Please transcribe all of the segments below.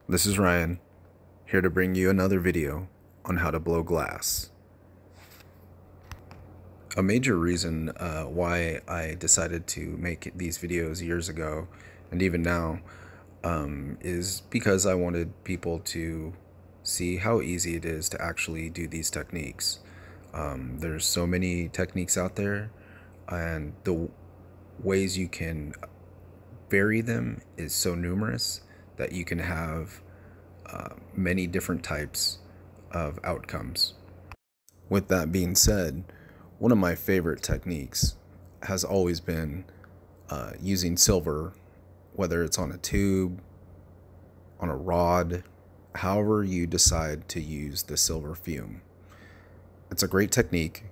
This is Ryan, here to bring you another video on how to blow glass. A major reason why I decided to make these videos years ago, and even now, is because I wanted people to see how easy it is to actually do these techniques. There's so many techniques out there, and the ways you can vary them is so numerous that you can have many different types of outcomes. With that being said, one of my favorite techniques has always been using silver, whether it's on a tube, on a rod, however you decide to use the silver fume. It's a great technique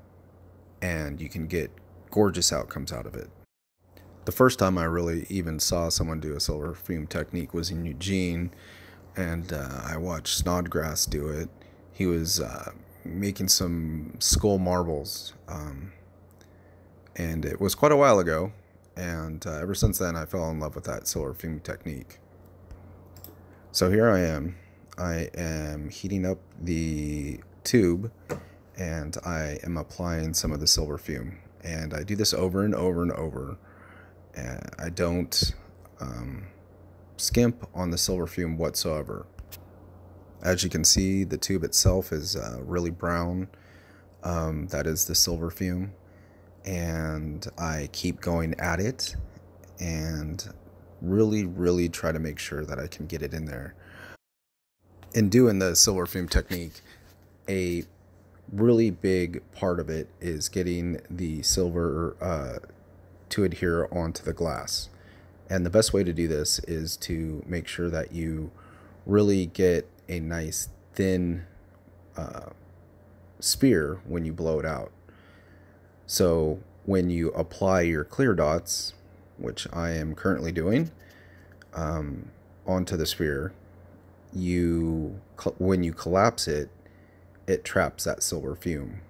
and you can get gorgeous outcomes out of it. The first time I really even saw someone do a silver fume technique was in Eugene, and I watched Snodgrass do it. He was making some skull marbles, and it was quite a while ago, and ever since then I fell in love with that silver fume technique. So here I am heating up the tube, and I am applying some of the silver fume, and I do this over and over and over. I don't skimp on the silver fume whatsoever. As you can see, the tube itself is really brown. That is the silver fume, and I keep going at it and really try to make sure that I can get it in there. In doing the silver fume technique, a really big part of it is getting the silver to adhere onto the glass. And the best way to do this is to make sure that you really get a nice thin sphere when you blow it out. So when you apply your clear dots, which I am currently doing, onto the sphere, when you collapse it, it traps that silver fume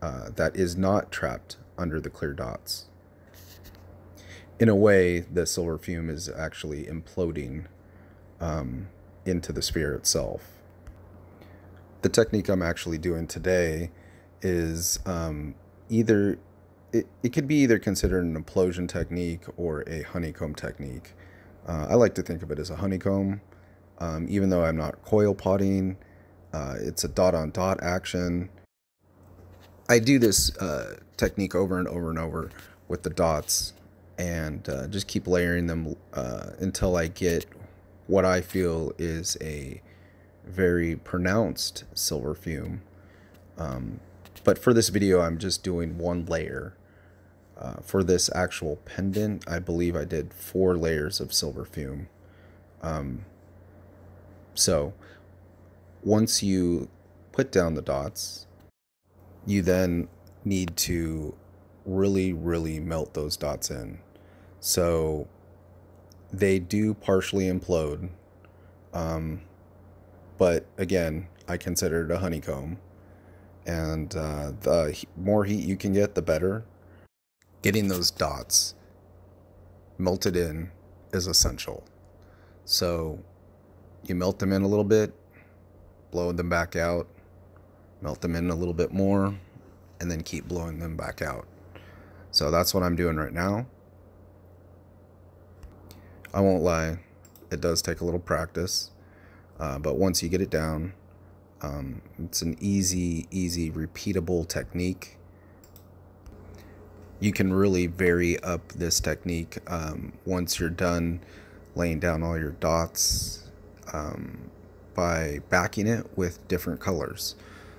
that is not trapped under the clear dots. In a way, the silver fume is actually imploding into the sphere itself. The technique I'm actually doing today is it could be either considered an implosion technique or a honeycomb technique. I like to think of it as a honeycomb, even though I'm not coil potting. It's a dot on dot action. I do this technique over and over and over with the dots, and just keep layering them until I get what I feel is a very pronounced silver fume. But for this video, I'm just doing one layer. For this actual pendant, I believe I did 4 layers of silver fume. So once you put down the dots, you then need to really melt those dots in. So they do partially implode, but again, I consider it a honeycomb, and the more heat you can get, the better. Getting those dots melted in is essential. So you melt them in a little bit, blow them back out, melt them in a little bit more, and then keep blowing them back out. So that's what I'm doing right now. I won't lie, it does take a little practice, but once you get it down, it's an easy repeatable technique. You can really vary up this technique once you're done laying down all your dots by backing it with different colors.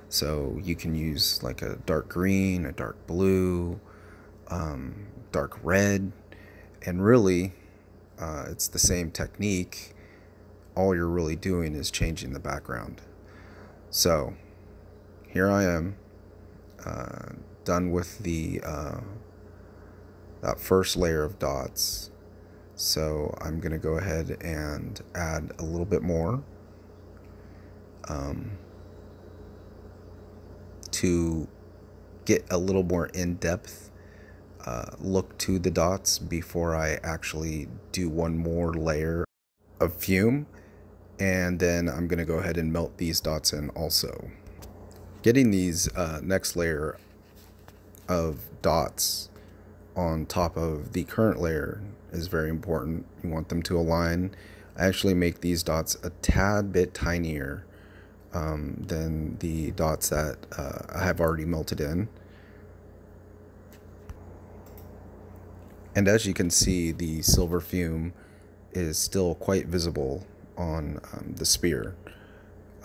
So you can use like a dark green, a dark blue, dark red, and really it's the same technique. All you're really doing is changing the background. So here I am, done with the that first layer of dots. So I'm gonna go ahead and add a little bit more to get a little more in-depth look to the dots before I actually do one more layer of fume. And then I'm going to go ahead and melt these dots in also. Getting these next layer of dots on top of the current layer is very important. You want them to align. I actually make these dots a tad bit tinier than the dots that I have already melted in. And as you can see, the silver fume is still quite visible on the sphere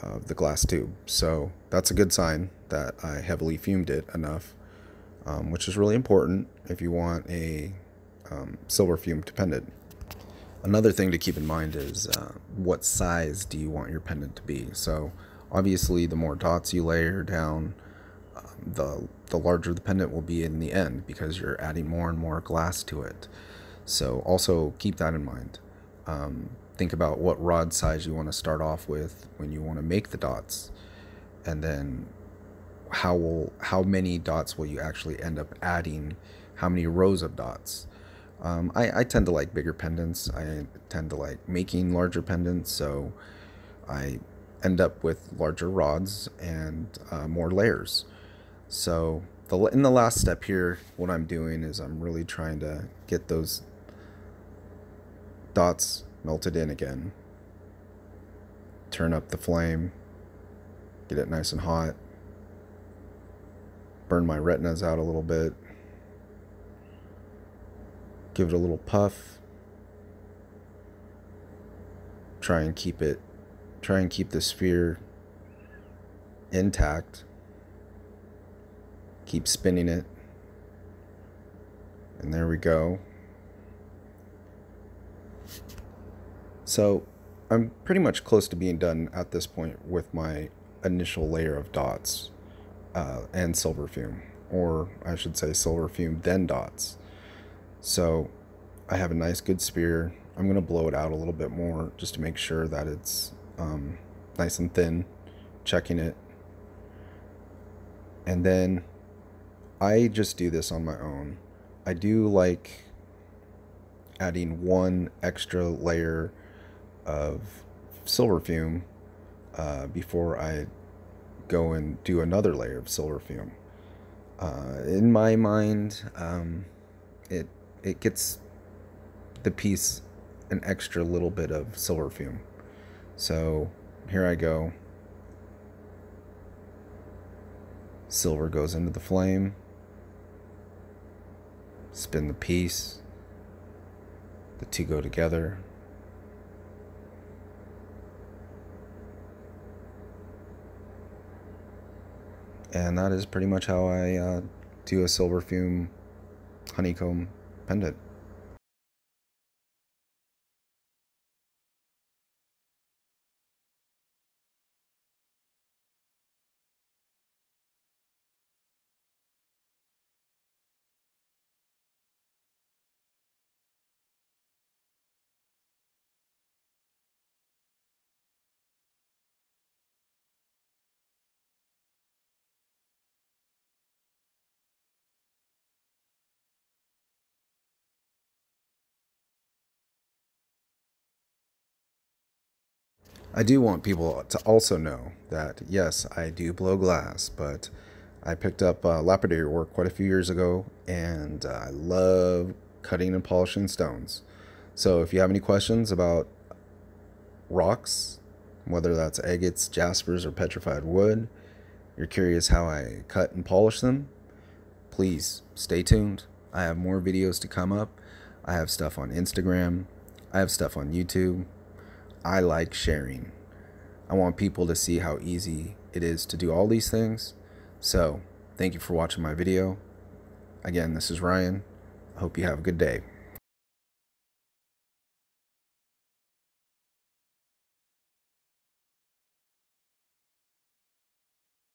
of the glass tube. So that's a good sign that I heavily fumed it enough, which is really important if you want a silver fume pendant. Another thing to keep in mind is what size do you want your pendant to be. So obviously the more dots you layer down, the larger the pendant will be in the end, because you're adding more and more glass to it. So also keep that in mind. Think about what rod size you want to start off with when you want to make the dots, and then how many dots will you actually end up adding, how many rows of dots. I tend to like bigger pendants. I tend to like making larger pendants, so I end up with larger rods and more layers. So in the last step here, what I'm doing is I'm really trying to get those dots melted in again. Turn up the flame, get it nice and hot, burn my retinas out a little bit, give it a little puff, try and keep the sphere intact, keep spinning it, and there we go. So I'm pretty much close to being done at this point with my initial layer of dots and silver fume, or I should say silver fume then dots. So I have a nice good sphere. I'm going to blow it out a little bit more just to make sure that it's nice and thin, checking it. And then I just do this on my own. I do like adding one extra layer of silver fume before I go and do another layer of silver fume. In my mind, it gets the piece an extra little bit of silver fume. So here I go. Silver goes into the flame. Spin the piece. The two go together. And that is pretty much how I do a silver fume honeycomb pendant. I do want people to also know that, yes, I do blow glass, but I picked up lapidary work quite a few years ago, and I love cutting and polishing stones. So if you have any questions about rocks, whether that's agates, jaspers, or petrified wood, you're curious how I cut and polish them, please stay tuned. I have more videos to come up. I have stuff on Instagram. I have stuff on YouTube. I like sharing. I want people to see how easy it is to do all these things. So, thank you for watching my video. Again, this is Ryan. I hope you have a good day.